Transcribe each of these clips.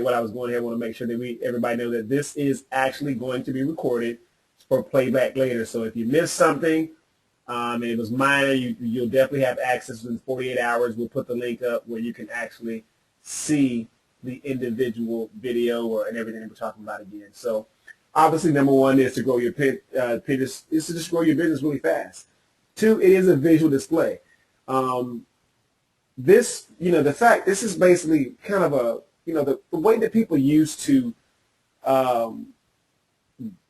what I was going here. I want to make sure that everybody know that this is actually going to be recorded for playback later. So if you missed something and it was minor, you'll definitely have access within 48 hours. We'll put the link up where you can actually see the individual video and everything that we're talking about again. So obviously, number one is to grow your Pinterest, is to just grow your business really fast. Two, it is a visual display. This is basically kind of a, the way that people used to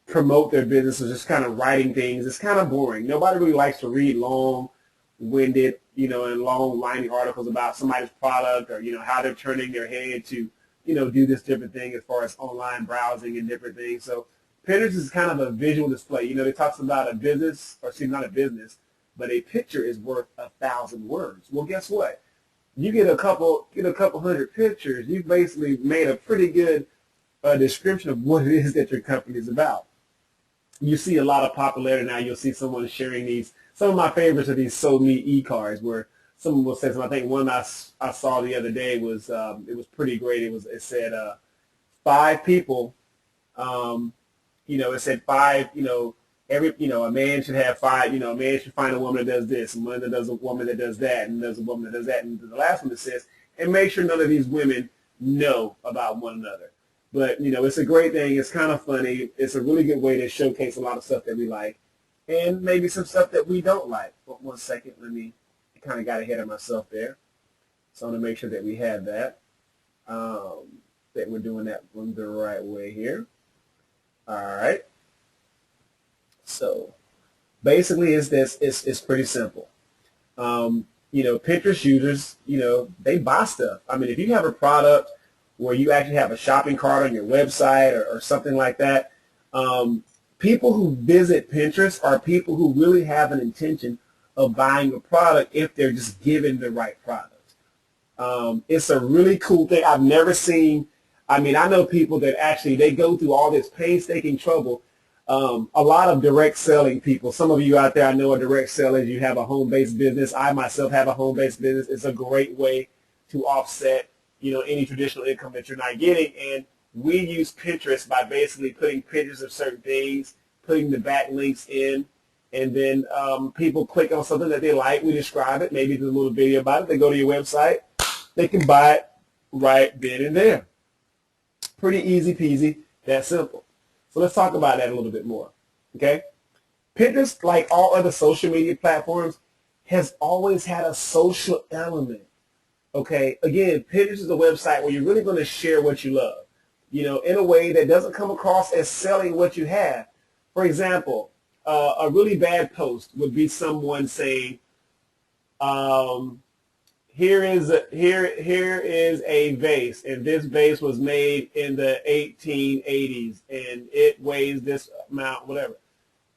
promote their business is just kind of writing things. It's kind of boring. Nobody really likes to read long-winded, and long, winding articles about somebody's product or, how they're turning their head to, do this different thing as far as online browsing and different things. So Pinterest is kind of a visual display. It talks about a business, or excuse me, not a business, but a picture is worth 1,000 words. Well, guess what? You get a couple hundred pictures, you've basically made a pretty good description of what it is that your company is about. You see a lot of popularity now. You'll see someone sharing these. Some of my favorites are these "So Me" e-cards, where someone will say something. I think one I saw the other day was it was pretty great. It said 5 people. It said 5. A man should have 5. A man should find a woman that does this, and one that does a woman that does that, and there's a woman that does that. And the last one that says, and make sure none of these women know about one another. But, it's a great thing. It's kind of funny. It's a really good way to showcase a lot of stuff that we like and maybe some stuff that we don't like. But 1 second. I kind of got ahead of myself there. So I want to make sure that we have that, that we're doing that one the right way here. All right. So basically it's pretty simple. Pinterest users, they buy stuff. I mean, if you have a product where you actually have a shopping cart on your website or something like that, people who visit Pinterest are people who really have an intention of buying a product if they're just given the right product. It's a really cool thing. I've never seen, I know people that actually, they go through all this painstaking trouble. A lot of direct selling people, some of you out there I know are direct sellers. You have a home-based business. I myself have a home-based business. It's a great way to offset any traditional income that you're not getting. And we use Pinterest by basically putting pictures of certain things, putting the backlinks in, and then people click on something that they like. We describe it. Maybe there's a little video about it. They go to your website. They can buy it right then and there. Pretty easy peasy, that simple. So let's talk about that a little bit more, okay? Pinterest, like all other social media platforms, has always had a social element. Okay, again, Pinterest is a website where you're really going to share what you love, in a way that doesn't come across as selling what you have. For example, a really bad post would be someone saying, here is a vase, and this vase was made in the 1880s, and it weighs this amount, whatever.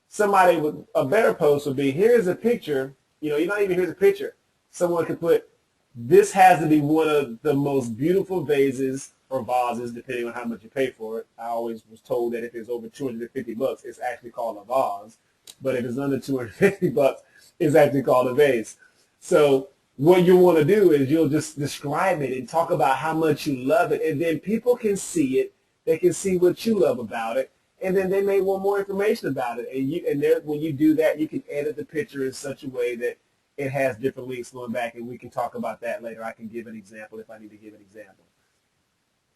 Somebody with a better post would be, here's a picture, you're not even here's a picture. Someone could put, this has to be one of the most beautiful vases or vases, depending on how much you pay for it. I always was told that if it's over $250, it's actually called a vase. But if it's under $250, it's actually called a vase. So what you want to do is you'll just describe it and talk about how much you love it. And then people can see it. They can see what you love about it. And then they may want more information about it. And when you do that, you can edit the picture in such a way that it has different links going back, and we can talk about that later. I can give an example if I need to give an example.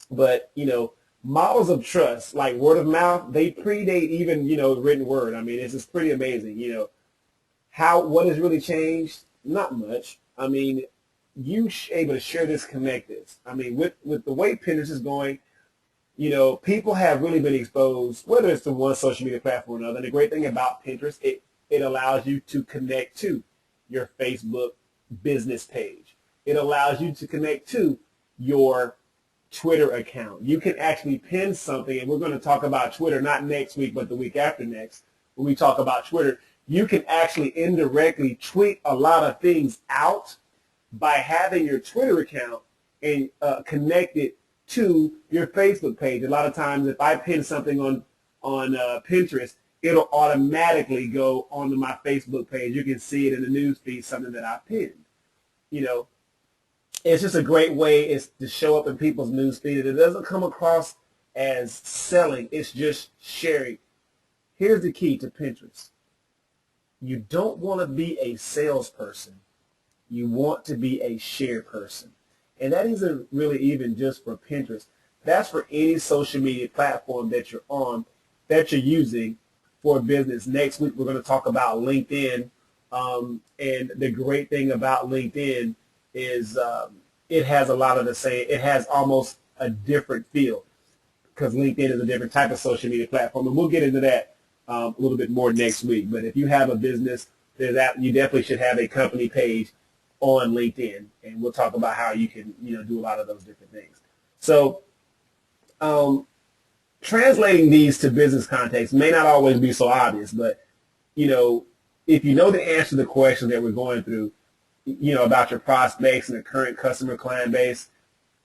But, models of trust, like word of mouth, they predate even, written word. I mean, it's just pretty amazing. What has really changed? Not much. I mean, you able to share this, connect this. I mean, with the way Pinterest is going, people have really been exposed, whether it's to one social media platform or another. And the great thing about Pinterest, it allows you to connect to your Facebook business page. It allows you to connect to your Twitter account. You can actually pin something, and we're going to talk about Twitter not next week, but the week after next. When we talk about Twitter, you can actually indirectly tweet a lot of things out by having your Twitter account and connected to your Facebook page. A lot of times, if I pin something on Pinterest, it'll automatically go onto my Facebook page. You can see it in the news feed, something that I pinned. it's just a great way is to show up in people's newsfeed. It doesn't come across as selling. It's just sharing. Here's the key to Pinterest. You don't want to be a salesperson. You want to be a share person. And that isn't really even just for Pinterest. That's for any social media platform that you're on, that you're using for business. Next week, we're going to talk about LinkedIn. And the great thing about LinkedIn is it has a lot of the same, it has almost a different feel because LinkedIn is a different type of social media platform. And we'll get into that a little bit more next week. But if you have a business, you definitely should have a company page on LinkedIn. And we'll talk about how you can, do a lot of those different things. So translating these to business context may not always be so obvious, but, if you know the answer to the question that we're going through, about your prospects and the current customer client base,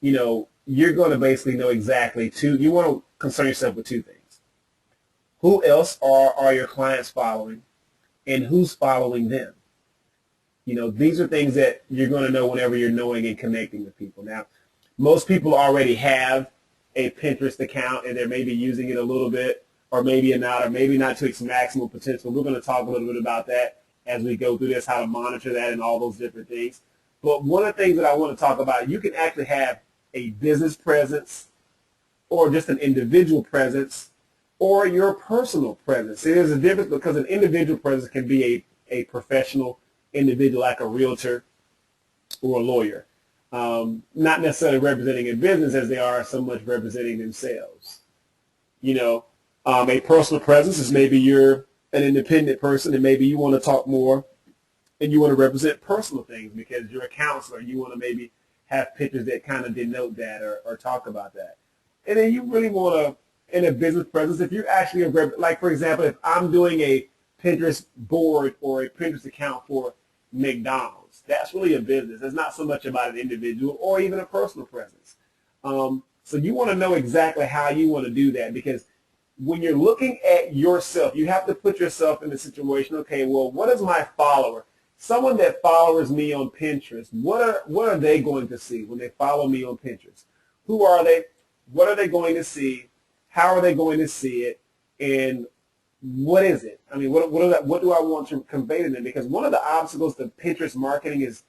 you're going to basically know exactly you want to concern yourself with two things. Who else are your clients following and who's following them? These are things that you're going to know whenever you're knowing and connecting with people. Now, most people already have a Pinterest account and they're maybe using it a little bit or maybe not to its maximum potential. We're going to talk a little bit about that as we go through this, how to monitor that and all those different things. But one of the things that I want to talk about, you can actually have a business presence or just an individual presence or your personal presence. There's a difference because an individual presence can be a professional individual like a realtor or a lawyer, not necessarily representing a business as they are so much representing themselves. A personal presence is maybe you're an independent person and maybe you want to talk more and you want to represent personal things because you're a counselor. You want to maybe have pictures that kind of denote that or talk about that. And then you really want to, in a business presence, if you're actually like for example, if I'm doing a Pinterest board or a Pinterest account for McDonald's, that's really a business. It's not so much about an individual or even a personal presence. So you want to know exactly how you want to do that because when you're looking at yourself, you have to put yourself in the situation, okay, well, what is my follower? Someone that follows me on Pinterest, what are they going to see when they follow me on Pinterest? Who are they? What are they going to see? How are they going to see it? And what is it? I mean, what do I want to convey to them? Because one of the obstacles to Pinterest marketing is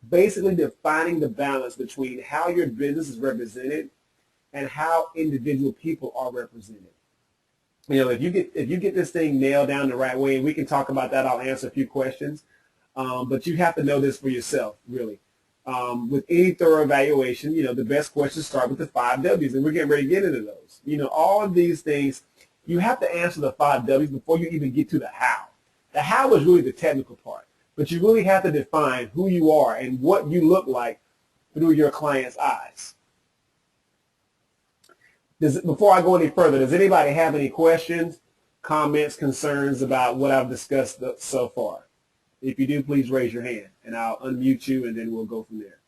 basically defining the balance between how your business is represented and how individual people are represented. If you get this thing nailed down the right way, and we can talk about that, I'll answer a few questions. But you have to know this for yourself, really. With any thorough evaluation, the best questions start with the 5 W's, and we're getting ready to get into those. All of these things, you have to answer the 5 W's before you even get to the how. The how is really the technical part, but you really have to define who you are and what you look like through your client's eyes. Before I go any further, does anybody have any questions, comments, concerns about what I've discussed so far? If you do, please raise your hand, and I'll unmute you, and then we'll go from there.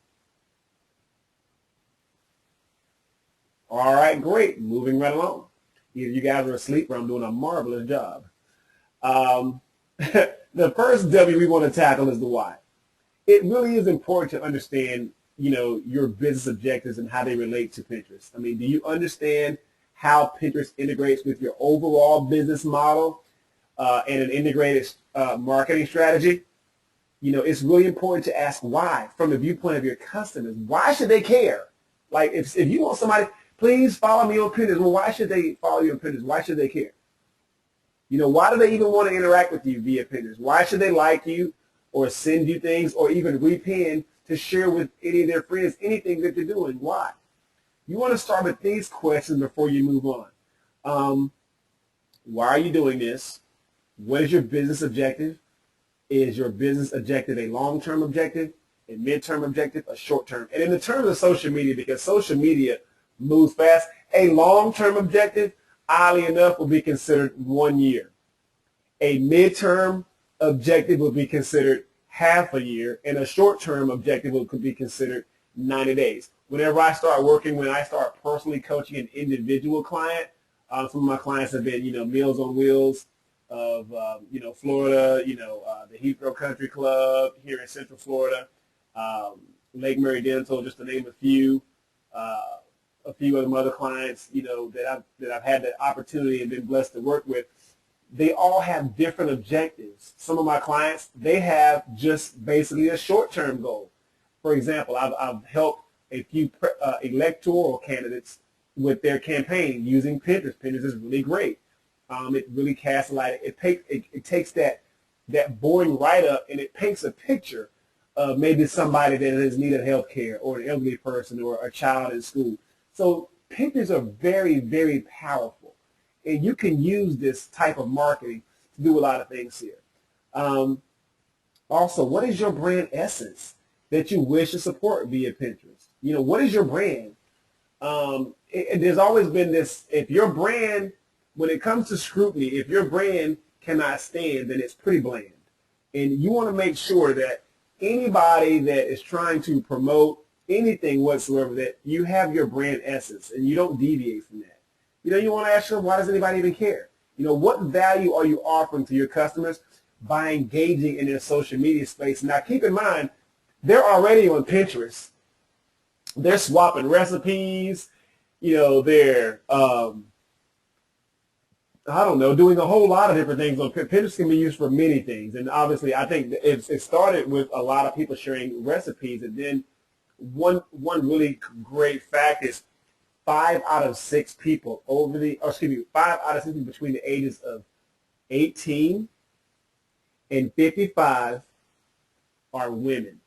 All right, great. Moving right along. Either you guys are asleep or I'm doing a marvelous job. The first W we want to tackle is the why. It really is important to understand your business objectives and how they relate to Pinterest. I mean, do you understand how Pinterest integrates with your overall business model and an integrated marketing strategy? It's really important to ask why from the viewpoint of your customers. Why should they care? Like if you want somebody, please follow me on Pinterest. Well, why should they follow you on Pinterest? Why should they care? Why do they even want to interact with you via Pinterest? Why should they like you or send you things or even repin to share with any of their friends anything that they're doing? Why? You want to start with these questions before you move on. Why are you doing this? What is your business objective? Is your business objective a long-term objective, a mid-term objective, a short-term? And in the terms of social media, because social media moves fast, a long-term objective, oddly enough, will be considered 1 year. A mid-term objective will be considered half a year, and a short-term objective could be considered 90 days. Whenever I start working, when I start personally coaching an individual client, some of my clients have been, Meals on Wheels of, Florida, the Heathrow Country Club here in Central Florida, Lake Mary Dental, just to name a few of my other clients, that I've had the opportunity and been blessed to work with. They all have different objectives. Some of my clients, they have just basically a short-term goal. For example, I've helped a few electoral candidates with their campaign using Pinterest. Pinterest is really great. It really casts light. It takes that boring write-up and it paints a picture of maybe somebody that has needed health care, or an elderly person, or a child in school. So pictures are very, very powerful. And you can use this type of marketing to do a lot of things here. Also, what is your brand essence that you wish to support via Pinterest? What is your brand? There's always been this, if your brand, when it comes to scrutiny, if your brand cannot stand, then it's pretty bland. And you want to make sure that anybody that is trying to promote anything whatsoever, that you have your brand essence and you don't deviate from that. You want to ask them, why does anybody even care? What value are you offering to your customers by engaging in their social media space? Now, keep in mind, they're already on Pinterest. They're swapping recipes. They're, doing a whole lot of different things. Pinterest can be used for many things. And obviously, I think it started with a lot of people sharing recipes. And then one really great fact is 5 out of 6 people 5 out of 6 people between the ages of 18 and 55 are women.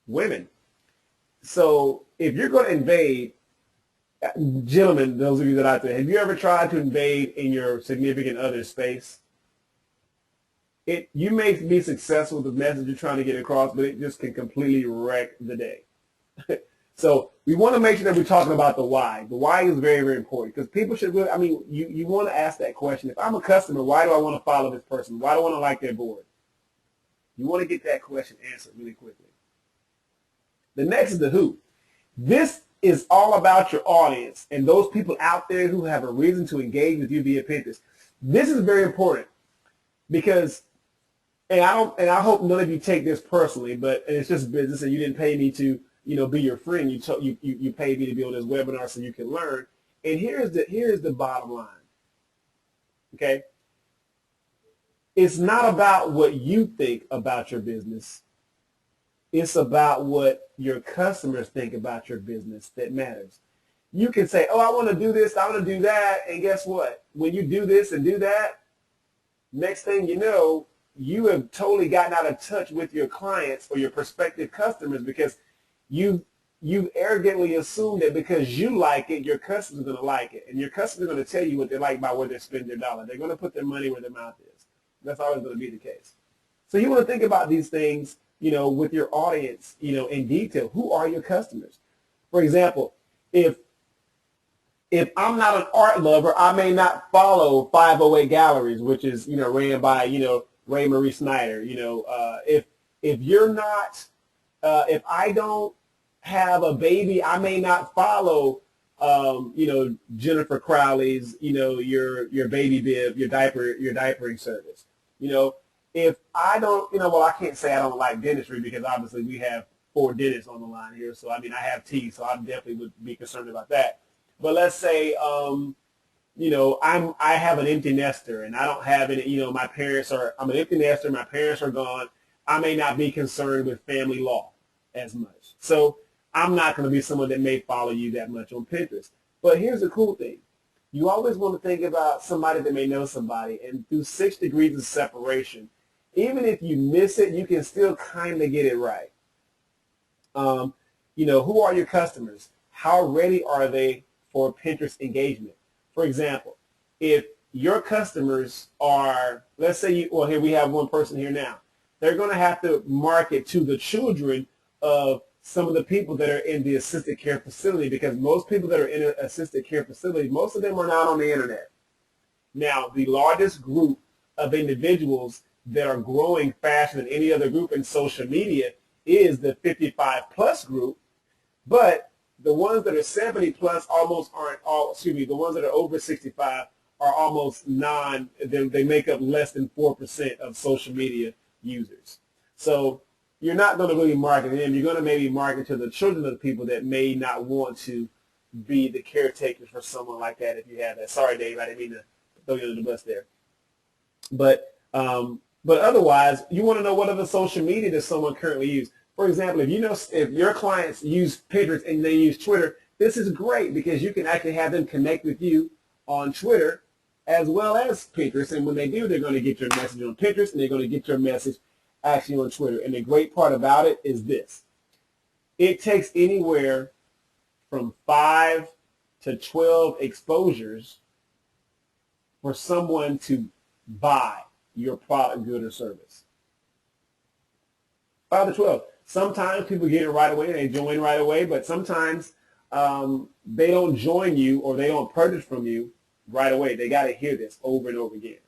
Women. So if you're going to invade, gentlemen, those of you that are out there, have you ever tried to invade in your significant other's space? You may be successful with the message you're trying to get across, but it just can completely wreck the day. So we want to make sure that we're talking about the why. The why is very, very important, because people should really, you want to ask that question. If I'm a customer, why do I want to follow this person? Why do I want to like their board? You want to get that question answered really quickly. The next is the who. This is all about your audience and those people out there who have a reason to engage with you via Pinterest. This is very important because, and I hope none of you take this personally, but it's just business, and you didn't pay me to be your friend. You paid me to be on this webinar so you can learn. And here's the bottom line. Okay, it's not about what you think about your business. It's about what your customers think about your business that matters. You can say, oh, I want to do this, I want to do that, and guess what? When you do this and do that, next thing you know, you have totally gotten out of touch with your clients or your prospective customers, because you arrogantly assume that because you like it, your customers are going to like it. And your customers are going to tell you what they like by where they spend their dollar. They're going to put their money where their mouth is. That's always going to be the case. So you want to think about these things, with your audience, in detail. Who are your customers? For example, if I'm not an art lover, I may not follow 508 Galleries, which is, ran by, Ray Marie Snyder. If you're not, if I don't have a baby, I may not follow, Jennifer Crowley's, your baby bib, your diapering service. If I don't, I can't say I don't like dentistry, because obviously we have 4 dentists on the line here. So, I have teeth, so I definitely would be concerned about that. But let's say, I have an empty nester and I don't have any, I'm an empty nester, my parents are gone. I may not be concerned with family law as much. So I'm not going to be someone that may follow you that much on Pinterest. But here's the cool thing. You always want to think about somebody that may know somebody, and through 6 degrees of separation, even if you miss it, you can still kind of get it right. Who are your customers? How ready are they for Pinterest engagement? For example, if your customers are, let's say, here we have one person here now. They're going to have to market to the children of some of the people that are in the assisted care facility, because most people that are in an assisted care facility, most of them are not on the internet. Now, the largest group of individuals that are growing faster than any other group in social media is the 55-plus group, but the ones that are 70-plus almost aren't all, the ones that are over 65 are almost they make up less than 4% of social media users. So, you're not going to really market to them. You're going to maybe market to the children of the people that may not want to be the caretakers for someone like that if you have that. Sorry, Dave, I didn't mean to throw you under the bus there. But otherwise, you want to know what other social media does someone currently use. For example, if your clients use Pinterest and they use Twitter, this is great because you can actually have them connect with you on Twitter as well as Pinterest. And when they do, they're going to get your message on Pinterest and they're going to get your message actually on Twitter. And the great part about it is this. It takes anywhere from 5 to 12 exposures for someone to buy your product, good, or service. 5 to 12. Sometimes people get it right away and they join right away, but sometimes they don't join you or they don't purchase from you right away. They got to hear this over and over again.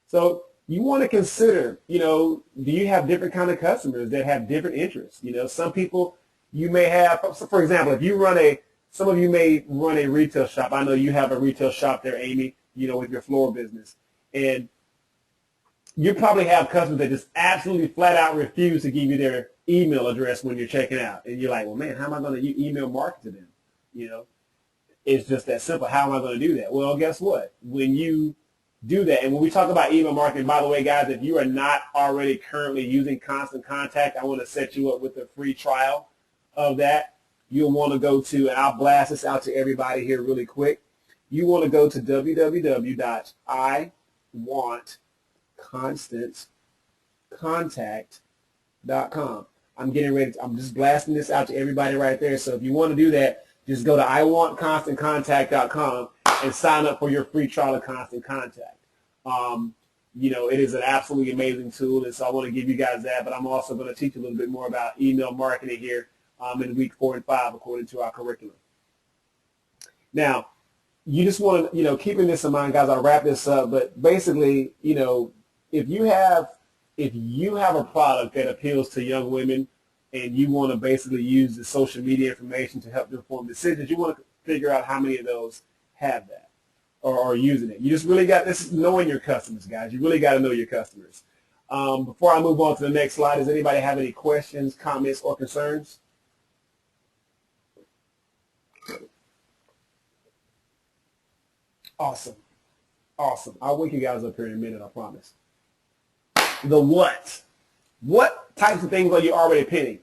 So you want to consider, do you have different kind of customers that have different interests? Some people you may have, so for example, if you run some of you may run a retail shop. I know you have a retail shop there, Amy, with your floral business. And you probably have customers that just absolutely flat out refuse to give you their email address when you're checking out. And you're like, well, man, how am I going to email market to them? It's just that simple. How am I going to do that? Well, guess what? When you do that, and when we talk about email marketing, by the way, guys, if you are not already currently using Constant Contact, I want to set you up with a free trial of that. You'll want to go to, and I'll blast this out to everybody here really quick. You want to go to www.iwantconstantcontact.com. I'm just blasting this out to everybody right there. So if you want to do that, just go to iwantconstantcontact.com and sign up for your free trial of Constant Contact. It is an absolutely amazing tool, and so I want to give you guys that, but I'm also going to teach you a little bit more about email marketing here in week 4 and 5 according to our curriculum. Now, you just want to, keeping this in mind, guys, I'll wrap this up, but basically, if you have a product that appeals to young women and you want to basically use the social media information to help them form decisions, you want to figure out how many of those have that or are using it. You just really got, this is knowing your customers, guys. You really got to know your customers. Before I move on to the next slide, does anybody have any questions, comments, or concerns? Awesome. I'll wake you guys up here in a minute, I promise. The what? What types of things are you already pinning?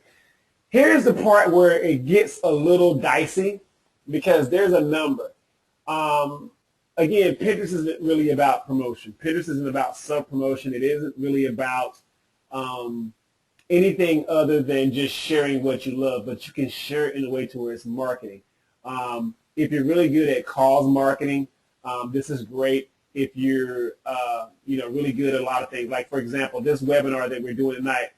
Here's the part where it gets a little dicey because there's a number. Again, Pinterest isn't really about promotion. Pinterest isn't about self-promotion. It isn't really about anything other than just sharing what you love, but you can share it in a way to where it's marketing. If you're really good at cause marketing, this is great. If you're, really good at a lot of things, like for example, this webinar that we're doing tonight,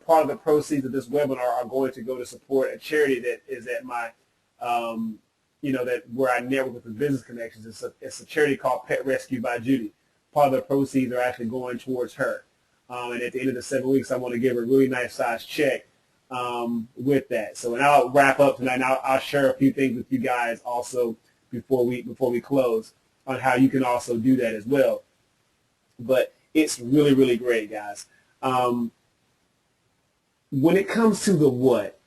part of the proceeds of this webinar are going to go to support a charity that is at my, that where I network with the business connections. It's a charity called Pet Rescue by Judy. Part of the proceeds are actually going towards her. And at the end of the 7 weeks, I want to give her a really nice size check with that. So, and I'll wrap up tonight. And I'll share a few things with you guys also before we close on how you can also do that as well. But it's really, really great, guys. When it comes to the what,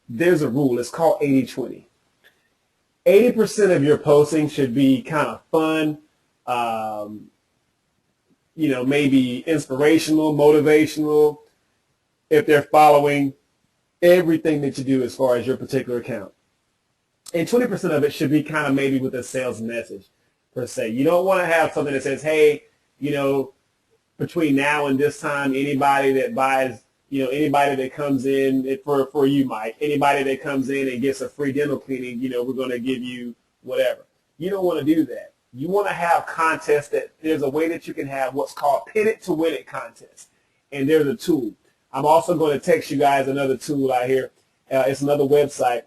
there's a rule. It's called 80-20. 80% of your posting should be kind of fun, maybe inspirational, motivational, if they're following everything that you do as far as your particular account. And 20% of it should be kind of maybe with a sales message, per se. You don't want to have something that says, hey, between now and this time, anybody that buys, anybody that comes in, for you, Mike, anybody that comes in and gets a free dental cleaning, we're going to give you whatever. You don't want to do that. You want to have contests that there's a way that you can have what's called pin it to win it contest. And there's a tool. I'm also going to text you guys another tool out here. It's another website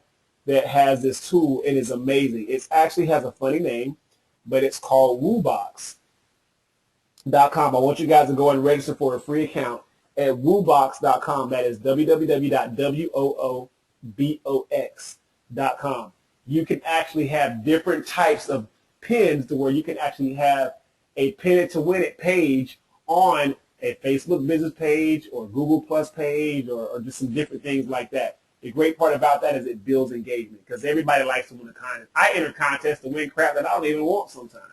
that has this tool, and it's amazing. It actually has a funny name, but it's called woobox.com. I want you guys to go and register for a free account at woobox.com. That is www.woobox.com. You can actually have different types of pins to where you can actually have a pin it to win it page on a Facebook business page or Google Plus page or just some different things like that. The great part about that is it builds engagement because everybody likes to win a contest. I enter contests to win crap that I don't even want sometimes.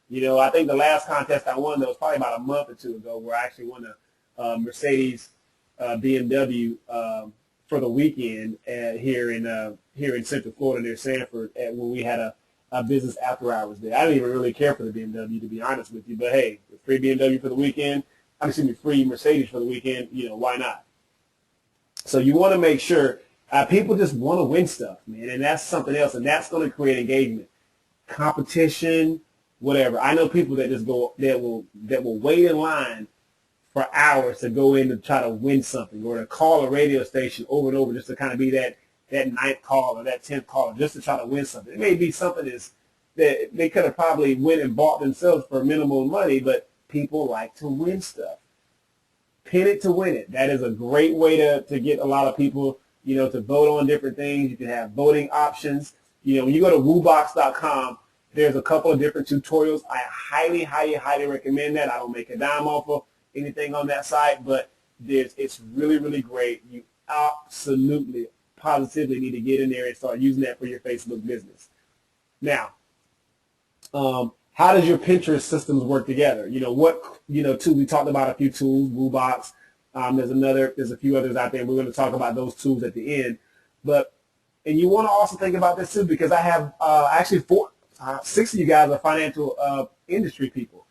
You know, I think the last contest I won, that was probably about a month or two ago, where I actually won a Mercedes BMW for the weekend here in Central Florida near Sanford when we had a business after hours there. I didn't even really care for the BMW, to be honest with you, but hey, free BMW for the weekend, free Mercedes for the weekend, you know, why not? So you want to make sure people just want to win stuff, man, and that's something else, and that's going to create engagement, competition, whatever. I know people that just go that will wait in line for hours to go in to try to win something or to call a radio station over and over just to kind of be that ninth call or that 10th call just to try to win something. It may be something that they could have probably went and bought themselves for minimal money, but people like to win stuff. Pin it to win it. That is a great way to get a lot of people, you know, to vote on different things. You can have voting options. You know, when you go to Woobox.com, there's a couple of different tutorials. I highly, highly, highly recommend that. I don't make a dime off of anything on that site, but it's really, really great. You absolutely, positively need to get in there and start using that for your Facebook business. Now, how does your Pinterest systems work together? You know, tools, we talked about a few tools, Woobox. There's a few others out there. We're going to talk about those tools at the end. And you want to also think about this too, because I have actually 6 of you guys are financial industry people.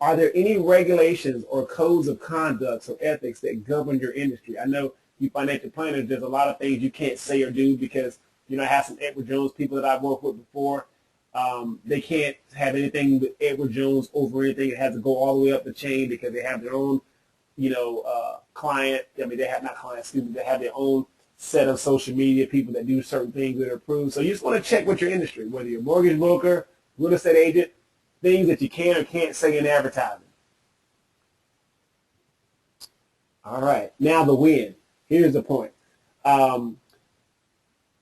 Are there any regulations or codes of conduct or ethics that govern your industry? I know you financial planners, there's a lot of things you can't say or do because, you know, I have some Edward Jones people that I've worked with before. They can't have anything with Edward Jones over anything. It has to go all the way up the chain because they have their own, you know, client. I mean, they have not clients, excuse me. They have their own set of social media people that do certain things that are approved. So you just want to check with your industry, whether you're a mortgage broker, real estate agent, things that you can or can't say in advertising. All right, now the win. Here's the point.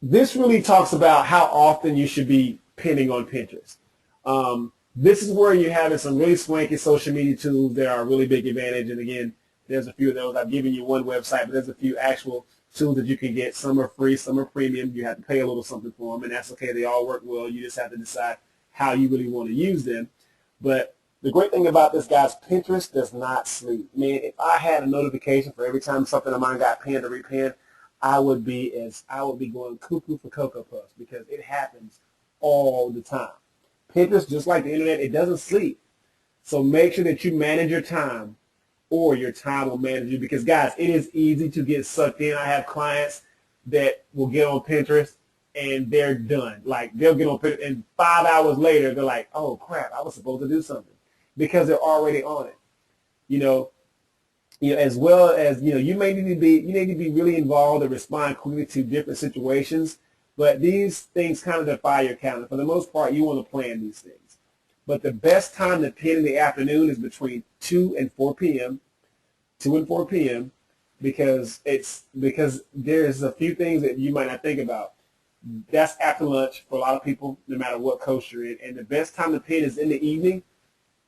This really talks about how often you should be pinning on Pinterest. This is where you're having some really swanky social media tools that are a really big advantage. And again, there's a few of those. I've given you one website, but there's a few actual tools that you can get. Some are free, some are premium. You have to pay a little something for them, and that's okay. They all work well. You just have to decide how you really want to use them. But the great thing about this, guys, Pinterest does not sleep. Man, if I had a notification for every time something of mine got pinned or repinned, I would be going cuckoo for Cocoa Puffs because it happens all the time. Pinterest, just like the internet, it doesn't sleep. So make sure that you manage your time, or your time will manage you. Because, guys, it is easy to get sucked in. I have clients that will get on Pinterest and they're done. Like, they'll get on Pinterest and 5 hours later, they're like, oh, crap, I was supposed to do something, because they're already on it. You know, as well as, you may need to be really involved and respond quickly to different situations. But these things kind of defy your calendar. For the most part, you want to plan these things. But the best time to pin in the afternoon is between 2 and 4 p.m. 2 and 4 p.m. because there's a few things that you might not think about. That's after lunch for a lot of people, no matter what coast you're in. And the best time to pin is in the evening,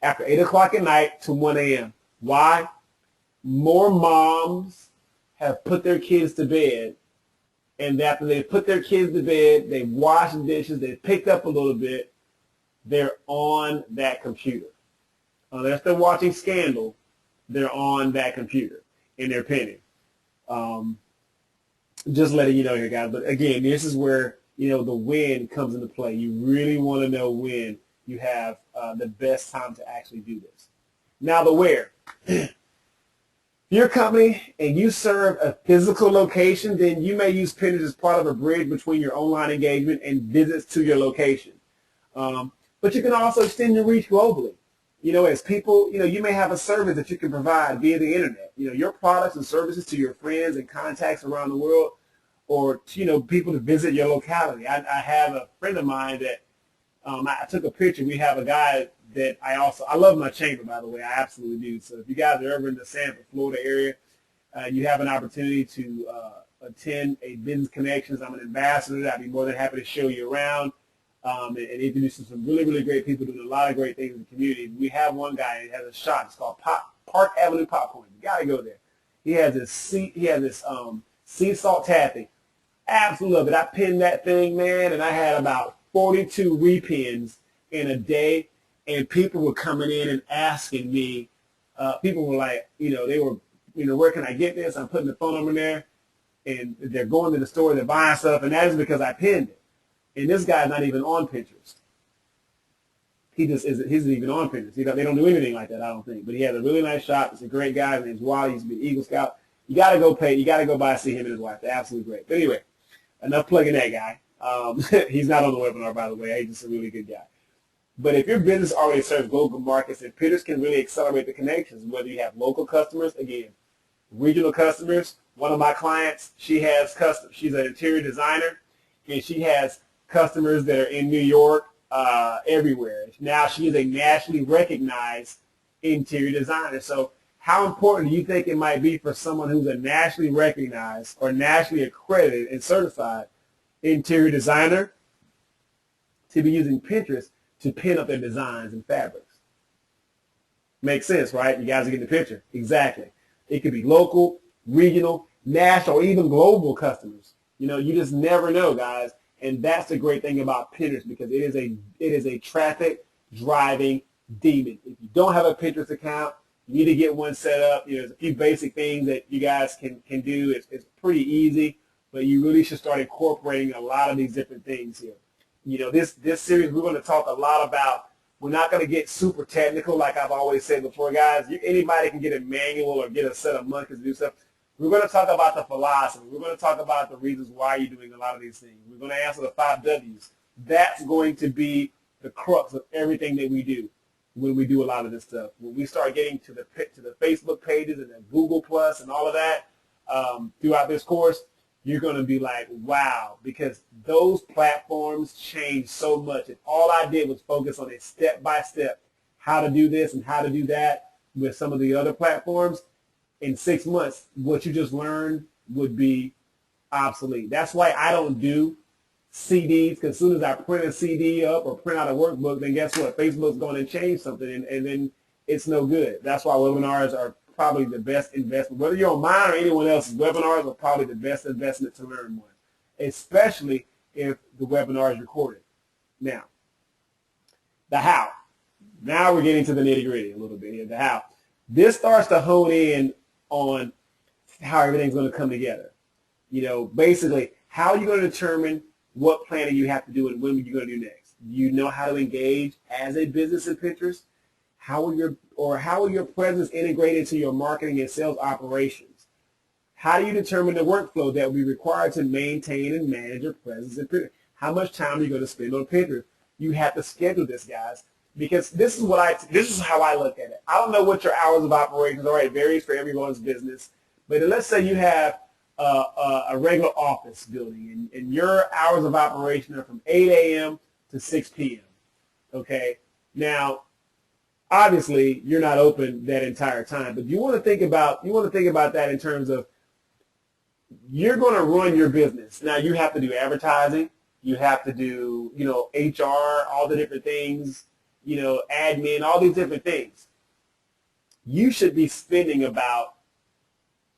after 8 o'clock at night to 1 a.m. Why? More moms have put their kids to bed, and after they put their kids to bed, they've washed dishes, they've picked up a little bit, they're on that computer. Unless they're watching Scandal, they're on that computer and they're pinning. Just letting you know here, guys. But again, this is where, the when comes into play. You really want to know when you have the best time to actually do this. Now the where. Your company and you serve a physical location, then you may use Pinterest as part of a bridge between your online engagement and visits to your location. But you can also extend your reach globally. As people, you may have a service that you can provide via the internet. Your products and services to your friends and contacts around the world, or people to visit your locality. I have a friend of mine that I took a picture. We have a guy that I love my chamber, by the way. I absolutely do. So if you guys are ever in the Sanford, Florida area, you have an opportunity to attend a Business Connections. I'm an ambassador. I'd be more than happy to show you around and introduce you to some really, really great people doing a lot of great things in the community. We have one guy that has a shop. It's called Park Avenue Popcorn. You gotta go there. He has this sea salt taffy. Absolutely love it. I pinned that thing, man, and I had about 42 repins in a day, and people were coming in and asking me. People were like, they were, where can I get this? I'm putting the phone number in there, and they're going to the store, they're buying stuff, and that is because I pinned it. And this guy's not even on Pinterest. He just isn't. He's not even on Pinterest. They don't do anything like that, I don't think. But he has a really nice shop. He's a great guy. His name's Wally. He's been Eagle Scout. You got to go pay. You got to go by and see him and his wife. They're absolutely great. But anyway, enough plugging that guy. He's not on the webinar, by the way. He's just a really good guy. But if your business already serves global markets, then Pinterest can really accelerate the connections, whether you have local customers, again, regional customers. One of my clients, she's an interior designer, and she has customers that are in New York, everywhere. Now she is a nationally recognized interior designer. So how important do you think it might be for someone who's a nationally recognized or nationally accredited and certified interior designer to be using Pinterest to pin up their designs and fabrics? Makes sense, right? You guys are getting the picture. Exactly. It could be local, regional, national, or even global customers. You just never know, guys. And that's the great thing about Pinterest, because it is a traffic driving demon. If you don't have a Pinterest account, you need to get one set up. There's a few basic things that you guys can do. It's pretty easy, but you really should start incorporating a lot of these different things here. This series, we're going to talk a lot about, we're not going to get super technical like I've always said before, guys. Anybody can get a manual or get a set of monkeys to do stuff. We're going to talk about the philosophy. We're going to talk about the reasons why you're doing a lot of these things. We're going to answer the 5 W's. That's going to be the crux of everything that we do when we do a lot of this stuff. When we start getting to the Facebook pages and the Google Plus and all of that throughout this course, you're going to be like, wow, because those platforms change so much. If all I did was focus on a step-by-step how to do this and how to do that with some of the other platforms, in 6 months, what you just learned would be obsolete. That's why I don't do CDs, because as soon as I print a CD up or print out a workbook, then guess what? Facebook's going to change something, and then it's no good. That's why webinars are probably the best investment. Whether you're on mine or anyone else's, webinars are probably the best investment to learn one, especially if the webinar is recorded. Now, the how. Now we're getting to the nitty-gritty a little bit here, the how. This starts to hone in on how everything's going to come together. Basically, how are you going to determine what planning you have to do and when you're going to do next? Do you know how to engage as a business in Pinterest? How will your presence integrate into your marketing and sales operations? How do you determine the workflow that will be required to maintain and manage your presence in Pinterest? How much time are you going to spend on Pinterest? You have to schedule this, guys. Because this is how I look at it. I don't know what your hours of operations are. It varies for everyone's business. But let's say you have a regular office building, and your hours of operation are from 8 a.m. to 6 p.m. Okay? Now, obviously, you're not open that entire time, but you want to think about that in terms of you're going to run your business. Now, you have to do advertising. You have to do, HR, all the different things. Admin, all these different things. You should be spending about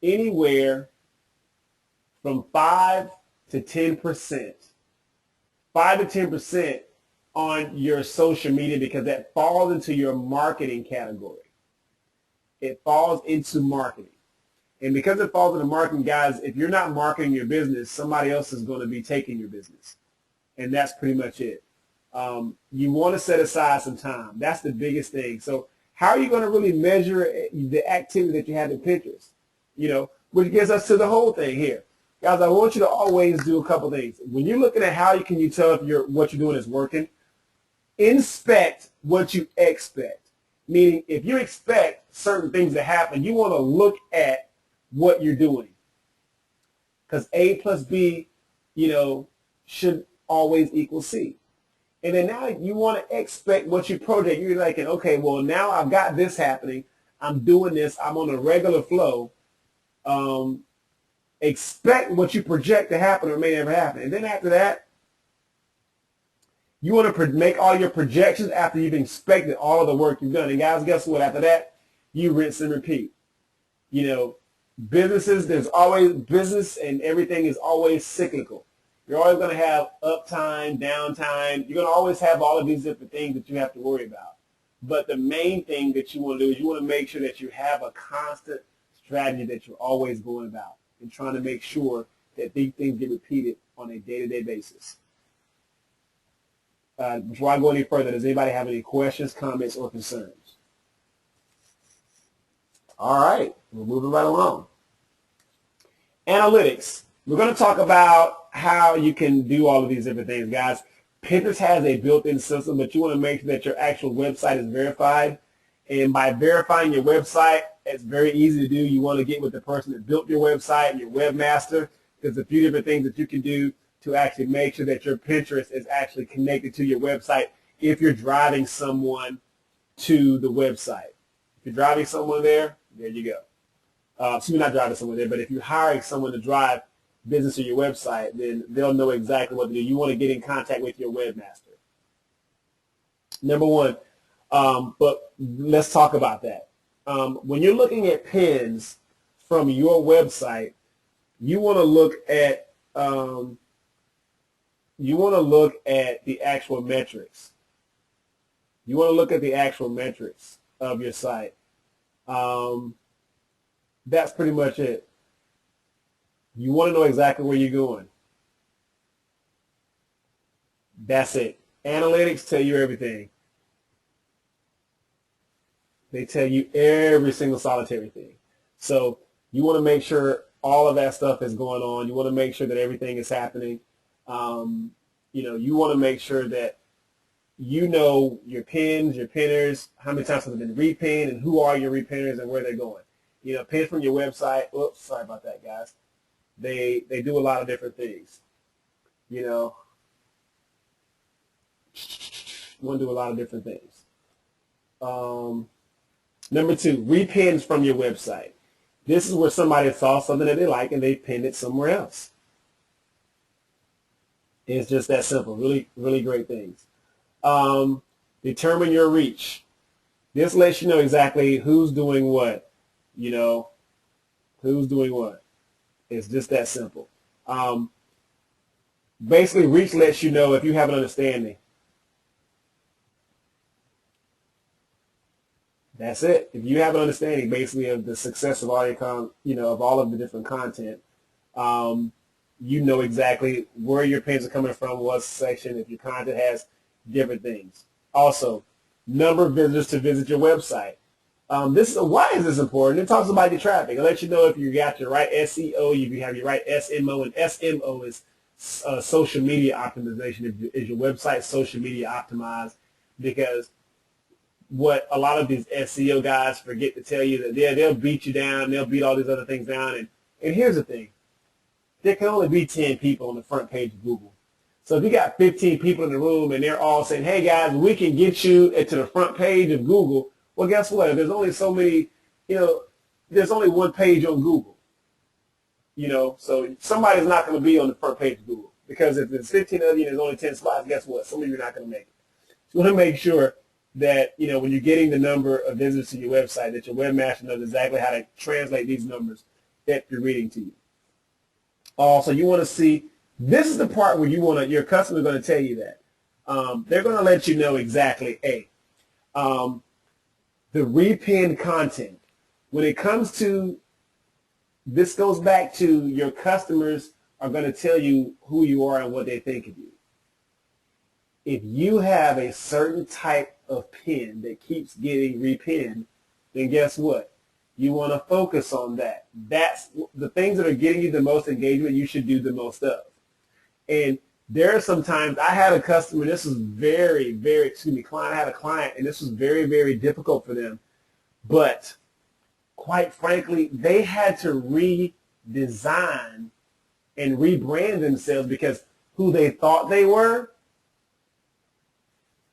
anywhere from 5 to 10%, 5 to 10% on your social media, because that falls into your marketing category. It falls into marketing. And because it falls into marketing, guys, if you're not marketing your business, somebody else is going to be taking your business. And that's pretty much it. You want to set aside some time. That's the biggest thing. So how are you going to really measure the activity that you have in Pinterest? Which gets us to the whole thing here. Guys, I want you to always do a couple things. When you're looking at how can you tell if what you're doing is working, inspect what you expect. Meaning, if you expect certain things to happen, you want to look at what you're doing. Because A plus B, should always equal C. And then now you want to expect what you project. You're like, okay, well, now I've got this happening. I'm doing this. I'm on a regular flow. Expect what you project to happen or may never happen. And then after that, you want to make all your projections after you've inspected all of the work you've done. And guys, guess what? After that, you rinse and repeat. You know, businesses, there's always business and everything is always cyclical. You're always going to have uptime, downtime. You're going to always have all of these different things that you have to worry about. But the main thing that you want to do is you want to make sure that you have a constant strategy that you're always going about and trying to make sure that these things get repeated on a day-to-day basis. Before I go any further, does anybody have any questions, comments, or concerns? All right, we're moving right along. Analytics. We're going to talk about how you can do all of these different things, guys. Pinterest has a built-in system, but you want to make sure that your actual website is verified. And by verifying your website, it's very easy to do. You want to get with the person that built your website, your webmaster. There's a few different things that you can do to actually make sure that your Pinterest is actually connected to your website if you're driving someone to the website. If you're driving someone there you go. So you're not driving someone there, but if you're hiring someone to drive business to your website, then they'll know exactly what to do. You want to get in contact with your webmaster. Number one, but let's talk about that. When you're looking at pins from your website, you want to look at the actual metrics. You want to look at the actual metrics of your site. That's pretty much it. You want to know exactly where you're going. That's it. Analytics tell you everything. They tell you every single solitary thing. So you want to make sure all of that stuff is going on. You want to make sure that everything is happening. You want to make sure that you know your pins, your pinners, how many times have they been repinned, and who are your repinners and where they're going. Pins from your website. Oops, sorry about that, guys. They do a lot of different things. Want to do a lot of different things. Number two, repins from your website. This is where somebody saw something that they like and they pinned it somewhere else. It's just that simple. Really, really great things. Determine your reach. This lets you know exactly who's doing what. Who's doing what. It's just that simple. Basically, reach lets you know if you have an understanding. That's it. If you have an understanding, basically, of the success of all your of all of the different content, you know exactly where your pins are coming from, what section, if your content has different things. Also, number of visitors to visit your website. Why is this important? It talks about your traffic. It lets you know if you got your right SEO, if you have your right SMO, and SMO is social media optimization. Is your website social media optimized? Because what a lot of these SEO guys forget to tell you that they'll beat you down, they'll beat all these other things down. And here's the thing. There can only be 10 people on the front page of Google. So if you got 15 people in the room and they're all saying, hey guys, we can get you to the front page of Google, well, guess what? There's only so many, there's only one page on Google. So somebody's not going to be on the front page of Google, because if there's 15 of you and there's only 10 spots, guess what? Some of you are not going to make it. So you want to make sure that, when you're getting the number of visitors to your website, that your webmaster knows exactly how to translate these numbers that you're reading to you. Also, you want to see, this is the part where your customer is going to tell you that. They're going to let you know exactly, the repinned content. When it comes to, this goes back to your customers are going to tell you who you are and what they think of you. If you have a certain type of pin that keeps getting repinned, then guess what? You want to focus on that. That's the things that are getting you the most engagement you should do the most of. And there are some times I had a customer, this was I had a client, and this was very, very difficult for them. But quite frankly, they had to redesign and rebrand themselves, because who they thought they were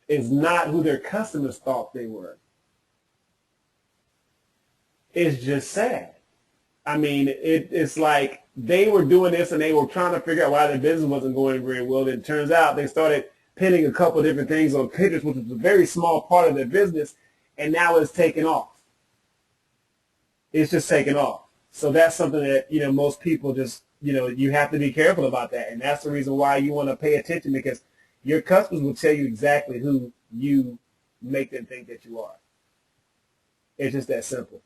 is not who their customers thought they were. It's just sad. I mean, it's like they were doing this and they were trying to figure out why their business wasn't going very well. And it turns out they started pinning a couple of different things on Pinterest, which was a very small part of their business, and now it's taken off. it's just taken off. So that's something that, most people just, you have to be careful about that. And that's the reason why you want to pay attention, because your customers will tell you exactly who you make them think that you are. It's just that simple.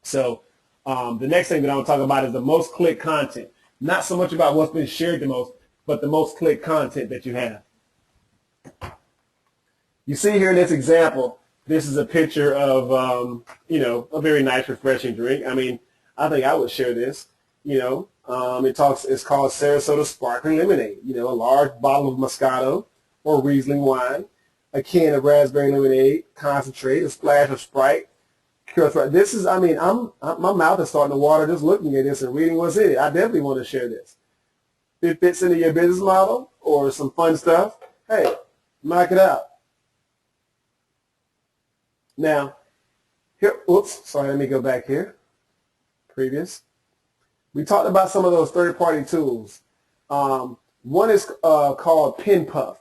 So the next thing that I want to talk about is the most clicked content. Not so much about what's been shared the most, but the most clicked content that you have. You see here in this example, this is a picture of, a very nice, refreshing drink. I mean, I think I would share this. It's called Sarasota Sparkling Lemonade. A large bottle of Moscato or Riesling wine, a can of raspberry lemonade concentrate, a splash of Sprite. This is, my mouth is starting to water just looking at this and reading what's in it. I definitely want to share this. If it fits into your business model or some fun stuff, hey, knock it out. Now, here, let me go back here. Previous. We talked about some of those third-party tools. One is called PinPuff.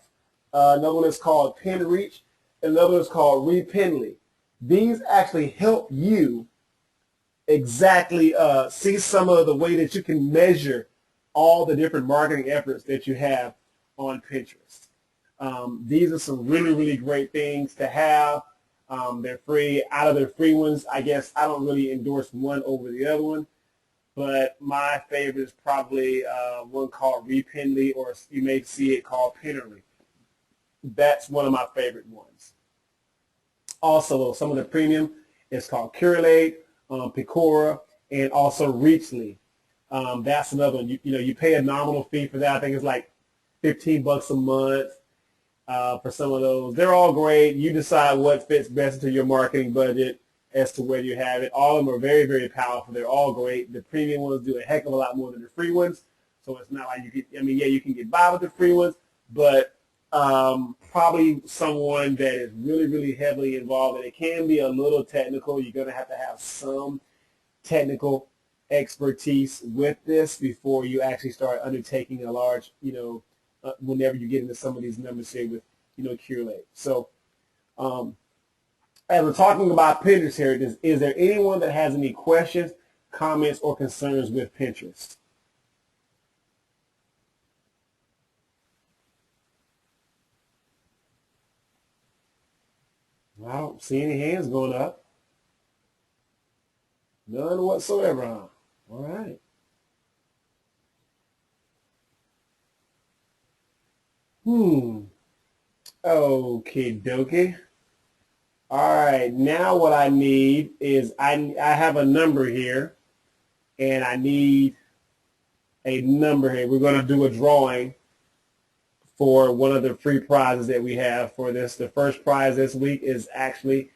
Another one is called PinReach. Another one is called Repinly. These actually help you exactly see some of the way that you can measure all the different marketing efforts that you have on Pinterest. These are some really, really great things to have. They're free. Out of their free ones, I guess I don't really endorse one over the other one, but my favorite is probably one called Repinly, or you may see it called Pinnerly. That's one of my favorite ones. Also, some of the premium is called Curate, Picora, and also Reachly. That's another one. You pay a nominal fee for that. I think it's like $15 a month for some of those. They're all great. You decide what fits best into your marketing budget as to where you have it. All of them are very, very powerful. They're all great. The premium ones do a heck of a lot more than the free ones. So it's not like you can get by with the free ones, but probably someone that is really, really heavily involved, and it can be a little technical. You're going to have some technical expertise with this before you actually start undertaking a large, whenever you get into some of these numbers here with, Curate. So as we're talking about Pinterest here, is there anyone that has any questions, comments, or concerns with Pinterest? I don't see any hands going up. None whatsoever, huh? All right. Okie dokie. All right. Now what I need is I have a number here, and I need a number here. We're going to do a drawing for one of the free prizes that we have for this. The first prize this week is actually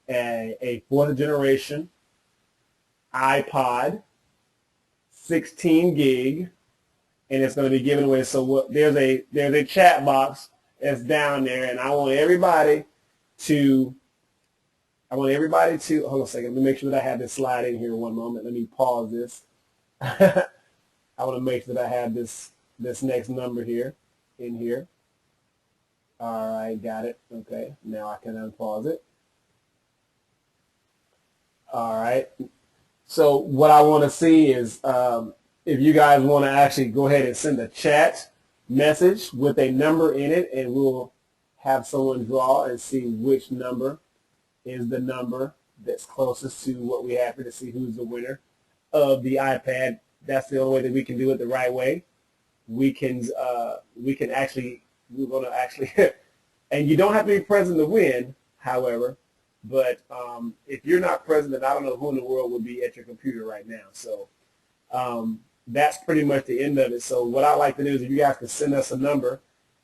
a fourth generation iPod, 16 gig, and it's going to be given away. So there's a chat box that's down there, and I want everybody to hold on a second. Let me make sure that I have this slide in here. One moment. Let me pause this. I want to make sure that I have this next number here in here. All right, got it. Okay, now I can unpause it. All right. So what I want to see is if you guys want to actually go ahead and send a chat message with a number in it, and we'll have someone draw and see which number is the number that's closest to what we have here to see who's the winner of the iPad. That's the only way that we can do it the right way. We're going to actually, and you don't have to be present to win, however, but if you're not present, then I don't know who in the world would be at your computer right now. So that's pretty much the end of it. So what I like to do is if you guys can send us a number,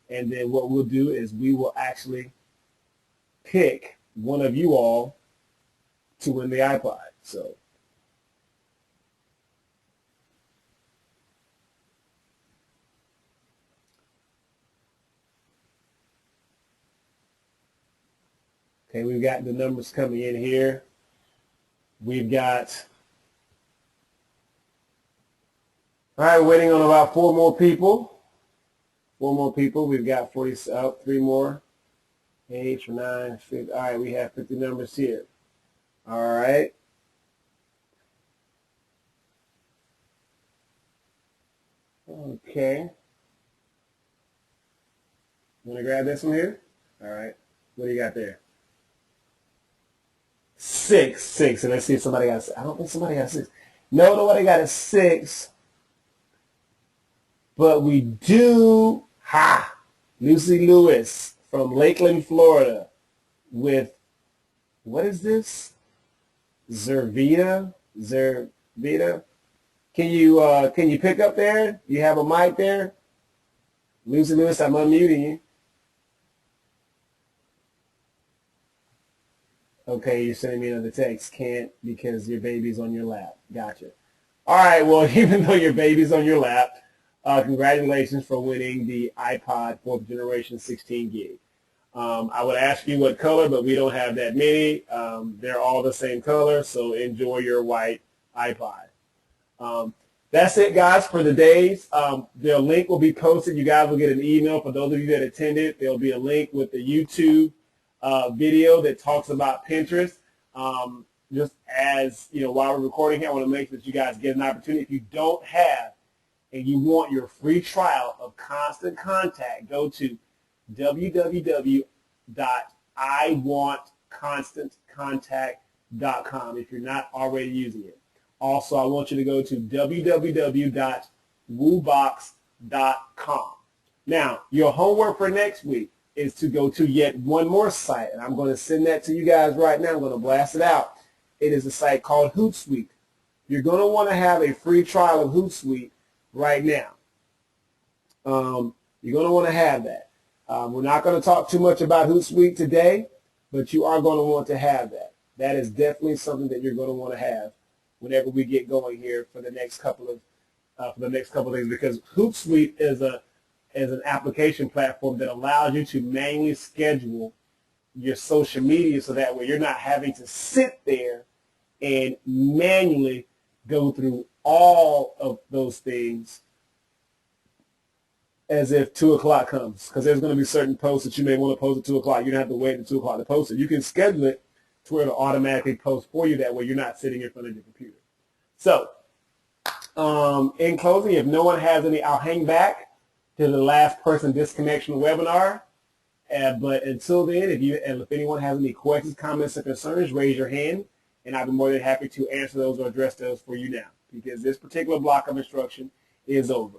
and then what we'll do is we will actually pick one of you all to win the iPod. So okay, we've got the numbers coming in here. We've got, all right, waiting on about 4 more people. 4 more people. We've got 40, 3 more. 8, 9, 50. All right, we have 50 numbers here. All right. Okay. You want to grab this one here? All right. What do you got there? 6. And let's see if somebody got. I don't think somebody got 6. No, nobody got a 6. But we do. Ha! Lucy Lewis from Lakeland, Florida, with what is this? Zervita. Can you pick up there? You have a mic there? Lucy Lewis, I'm unmuting you. Okay, you're sending me another text. Can't because your baby's on your lap. Gotcha. All right, well, even though your baby's on your lap, congratulations for winning the iPod 4th generation 16 gig. I would ask you what color, but we don't have that many. They're all the same color, so enjoy your white iPod. That's it, guys, for the days. The link will be posted. You guys will get an email. For those of you that attended, there'll be a link with the YouTube video that talks about Pinterest. Just as, you know, while we're recording here, I want to make sure that you guys get an opportunity. If you don't have and you want your free trial of Constant Contact, go to www.iwantconstantcontact.com if you're not already using it. Also, I want you to go to www.woobox.com. Now, your homework for next week is to go to yet one more site, and I'm going to send that to you guys right now. I'm going to blast it out. It is a site called Hootsuite. You're going to want to have a free trial of Hootsuite right now. You're going to want to have that. We're not going to talk too much about Hootsuite today, but you are going to want to have that. That is definitely something that you're going to want to have whenever we get going here for the next couple of days, because Hootsuite is an application platform that allows you to manually schedule your social media, so that way you're not having to sit there and manually go through all of those things as if 2 o'clock comes, because there's going to be certain posts that you may want to post at 2 o'clock. You don't have to wait until 2 o'clock to post it. You can schedule it to where it'll automatically post for you. That way you're not sitting in front of your computer. So in closing, if no one has any, I'll hang back to the last person disconnection webinar. But until then, if anyone has any questions, comments, or concerns, raise your hand, and I'll be more than happy to answer those or address those for you now, because this particular block of instruction is over.